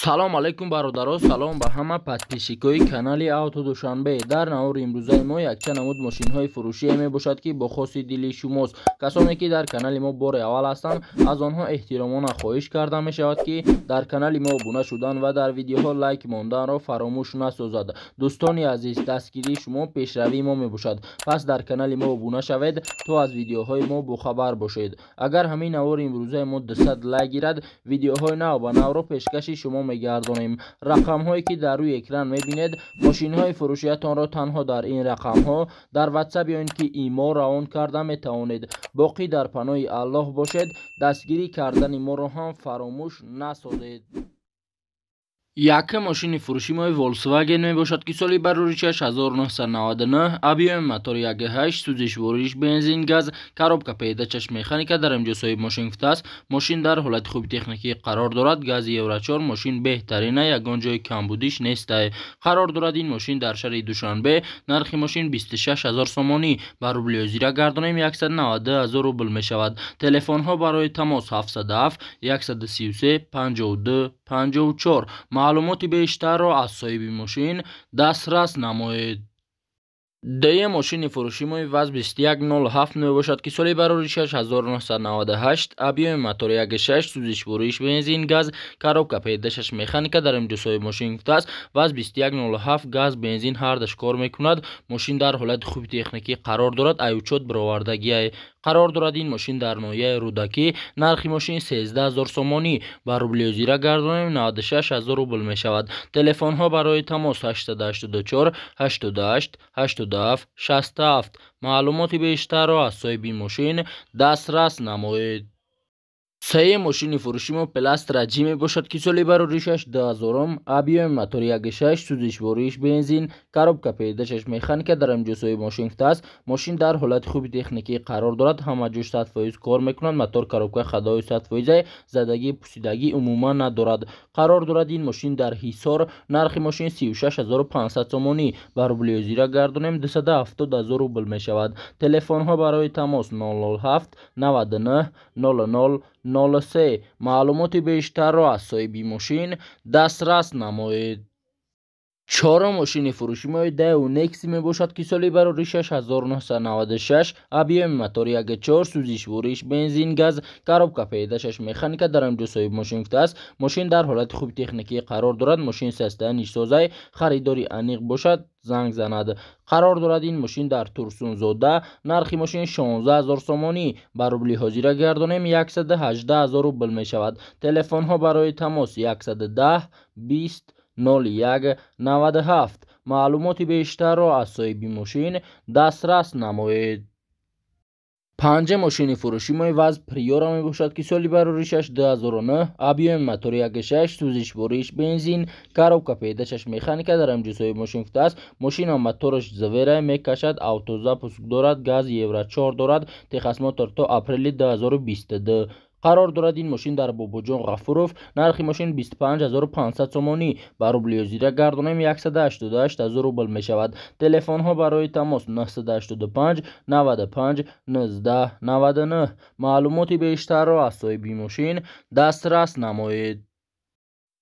салом алайкум бародаро, салом ба ҳама подписчикои канали Автодушанбе. дар навори имрӯзаи мо якчанд намуд мошинҳои фурӯшие мебошад ки бо хоси дили шумост. касоне ки дар канали мо бори аввал ҳастанд, аз онҳо эҳтиромона хоҳиш карда мешавад ки дар канали мо обуна шудан ва дар видеоҳо лайк монданро фаромӯш насозад. дӯстони азиз, дастгирии шумо пешравии мо мебошад. пас дар канали мо обуна шавед то аз видеоҳои мо бохабар бошед. агар ҳамин навори имрӯзаи мо 200 лайк гирад, видеоҳои нав ба навро пешкаши шумо мегардонем. рақамҳое ки дар рӯи экран мебинед, мошинҳои фурӯшиятонро танҳо дар ин рақамҳо дар ватсап ё ин ки имо равон карда метавонед. боқӣ дар паноҳи аллоҳ бошед. дастгирӣ кардани моро ҳам фаромӯш насозед. яка мошини фурӯши мои Volkswagen мебошад ки соли бароричаш 1999, объеми мотори 1.8, сӯзиш вориш бензин газ, коробка передачаш механика, дар инҷо соҳиб мошин гуфтааст. мошин дар ҳолати хуби техникӣ қарор дорад. гази евро 4 мошин беҳтарин аст, ягон ҷои камбудиш нестае. қарор дорад ин мошин дар шаҳри Душанбе. нархи мошин 26000 сомонӣ, ба рубли озира гардонем 192000 рубл мешавад. телефонҳо барои тамос 707 133 52 54. маълумоти бештарро аз соҳиби мошин дастрас намоед. дае мошини фурӯши мои ВАЗ 2107 мебошад ки соли бароричаш 1998, объеми мотори 1.6, сӯзиш вориш бензин газ, коробка передачаш механика, дар инҷо соҳиб мошин гуфтааст. ВАЗ 2107 газ бензин ҳардаш кор мекунад. мошин дар ҳолати хуби техникӣ қарор дорад. айучот баровардагиае. қарор дорад ин мошин дар ноҳияи рӯдакӣ. нархи мошин 13000 сомонӣ, ба рубли озира гардонем 96000 рубл мешавад. телефонҳо барои тамос 884 88 87 67. маълумоти бештарро аз соҳиби мошин дастрас намоед. сае мошини фурӯши мо Pilastra G мебошад ки соли бароричаш 2000, объеми мотори 1.6, сӯзиш вориш бензин, коробка передачаш механика, дар инҷо соҳиби мошин гуфтааст. мошин дар ҳолати хуби техникӣ қарор дорад. ҳама ҷош 100% кор мекунад. мотор коробка хадои 100%, задагӣ пусидагӣ умуман надорад. қарор дорад ин мошин дар ҳисор. нархи мошин 36500 сомонӣ, ба рубли озира гардонем 270000 рубл мешавад. телефонҳо барои тамос 007 99 00 03. маълумоти бештарро аз соҳиби мошин дастрас намоед. чорум мошини фурӯши мои Daewoo Nexi мебошад ки соли бароричаш 1996, объеми мотори 1.4, сӯзиш вориш бензин газ, коробка передачаш механика, дар инҷо соҳиби мошин гуфтааст. мошин дар ҳолати хуби техникӣ қарор дорад. мошин састанишсозай, харидори аниқ бошад занг занад. қарор дорад ин мошин дар Турсунзода. нархи мошин 16000 сомонӣ, ба рубли ҳозира гардонем 118000 рубл мешавад. телефонҳо барои тамос 110 20 01 97. маълумоти бештарро аз соҳиби мошин дастрас намоед. панҷум мошини фурӯши мои ВАЗ Priora мебошад ки соли бароричаш 2009, объеми мотори 1.6, сӯзиш вориш бензин, коробка передачаш механика, дар инҷо соҳиби мошин гуфтааст. мошина мотораш завера мекашад, автозапуск дорад, газ евро 4 дорад, техосмотр то апрели 2022. қарор дорад ин мошин дар Бобоҷон Ғафуров. нархи мошин 25500 сомонӣ, ба рубли озира гардонем 188000 рубл мешавад. телефонҳо барои тамос 985 95 19 99. маълумоти бештарро аз соҳиби мошин дастрас намоед.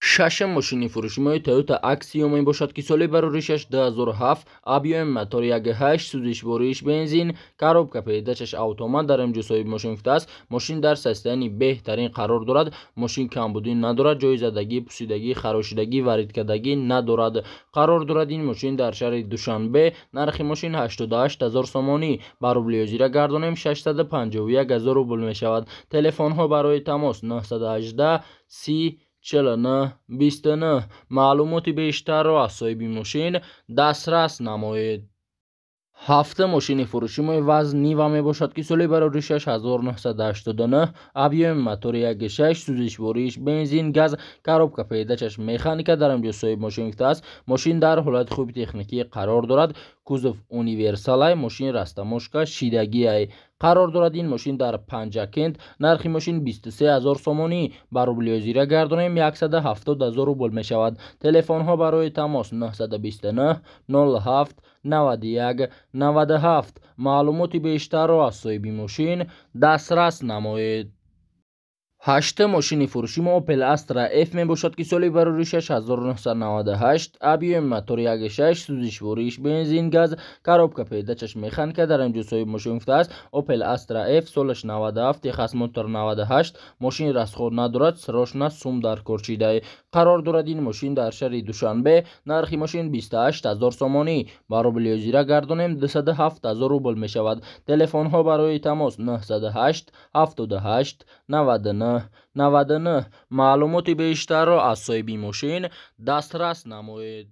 шашум мошини фурӯши мои Toyota Axio мебошад ки соли бароричаш 2007, объеми мотори 1.8, сӯзиш вориш бензин, коробка передачаш автомат, дар инҷо соҳиби мошин гуфтааст. мошин дар состоянии беҳтарин қарор дорад. мошин камбудӣ надорад, ҷои задагӣ, пусидагӣ, харошидагӣ, варидкадагӣ надорад. қарор дорад ин мошин дар шаҳри Душанбе. нархи мошин 88000 сомонӣ, ба рубли озира гардонем 651000 рубл мешавад. телефонҳо барои тамос 918 30 49 29. маълумоти бештарро аз соҳиби мошин дастрас намоед. ҳафтум мошини фурӯши мои ВАЗ Niva мебошад ки соли бароричаш 1989, объеми мотори 1.6, сӯзиш вориш бензин газ, коробка передачаш механика, дар инҷо соҳиби мошин гуфтааст. мошин дар ҳолати хуби техникӣ қарор дорад. кузов универсалай, мошин растамошка шидагиай. қарор дорад ин мошин дар Панҷакент. нархи мошин 23000 сомонӣ, ба рубли озира гардонем 170000 рубл мешавад. телефонҳо барои тамос 929 07 91 97. маълумоти бештарро аз соҳиби мошин дастрас намоед. 8 мошини фурӯши мо Opel Astra F мебошад ки соли барори 6998, объеми мотори 1.6, сӯзишвориш бензин газ, коробка педачаш механика дар инҷо соҳиб мошин гуфтааст. Opel Astra F солаш 97, техас мотор 98, мошин расход надорад, срошна сум дар кор чида қарор дорад. Ин мошин дар шаҳри Душанбе, нархи мошин 28000 сомонӣ, баробили озира гардонем 27000 рубл мешавад. Телефонҳо барои тамос 908 78 99 99. маълумоти бештарро аз соҳиби мошин дастрас намоед.